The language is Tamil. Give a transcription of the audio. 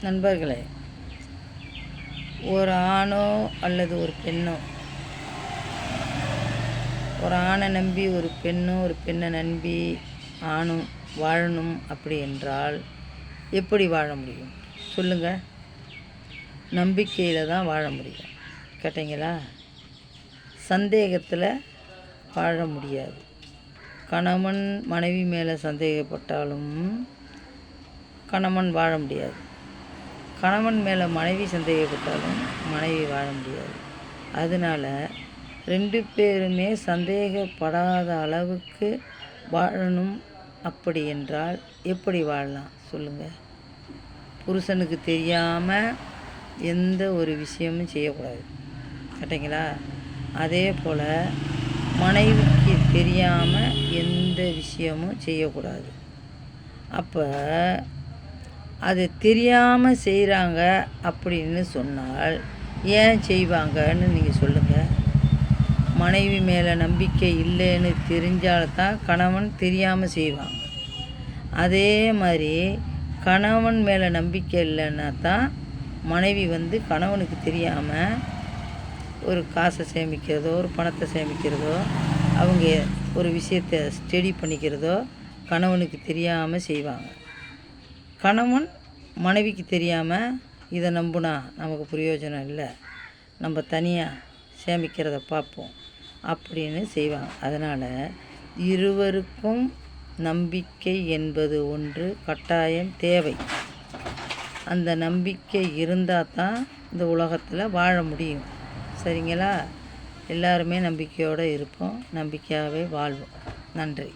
நண்பர்களே, ஒரு ஆணோ அல்லது ஒரு பெண்ணோ, ஒரு ஆணை நம்பி ஒரு பெண்ணோ ஒரு பெண்ணை நம்பி ஆணும் வாழணும் அப்படி என்றால் எப்படி வாழ முடியும் சொல்லுங்கள்? நம்பிக்கையில் தான் வாழ முடியும். கேட்டீங்களா? சந்தேகத்தில் வாழ முடியாது. கணவன் மனைவி மேலே சந்தேகப்பட்டாலும் கணவன் வாழ முடியாது. கணவன் மேலே மனைவி சந்தேகப்பட்டாலும் மனைவி வாழ முடியாது. அதனால் 2 பேருமே சந்தேகப்படாத அளவுக்கு வாழணும். அப்படி என்றால் எப்படி வாழலாம் சொல்லுங்கள்? புருஷனுக்கு தெரியாமல் எந்த ஒரு விஷயமும் செய்யக்கூடாது. கேட்டீங்களா? அதே போல் மனைவிக்கு தெரியாமல் எந்த விஷயமும் செய்யக்கூடாது. அப்போ அது தெரியாமல் செய்கிறாங்க அப்படின்னு சொன்னால் ஏன் செய்வாங்கன்னு நீங்கள் சொல்லுங்கள். மனைவி மேலே நம்பிக்கை இல்லைன்னு தெரிஞ்சால்தான் கணவன் தெரியாமல் செய்வாங்க. அதே மாதிரி கணவன் மேலே நம்பிக்கை இல்லைன்னா தான் மனைவி கணவனுக்கு தெரியாமல் ஒரு காசை சேமிக்கிறதோ ஒரு பணத்தை சேமிக்கிறதோ அவங்க ஒரு விஷயத்தை ஸ்டடி பண்ணிக்கிறதோ கணவனுக்கு தெரியாமல் செய்வாங்க. கணவன் மனைவிக்கு தெரியாமல் இதை நம்புனா நமக்கு பிரயோஜனம் இல்லை, நம்ம தனியாக சேமிக்கிறத பார்ப்போம் அப்படின்னு செய்வாங்க. அதனால் இருவருக்கும் நம்பிக்கை என்பது ஒன்று கட்டாயம் தேவை. அந்த நம்பிக்கை இருந்தால் தான் இந்த உலகத்தில் வாழ முடியும். சரிங்களா? எல்லாருமே நம்பிக்கையோடு இருப்போம், நம்பிக்கையாகவே வாழ்வோம். நன்றி.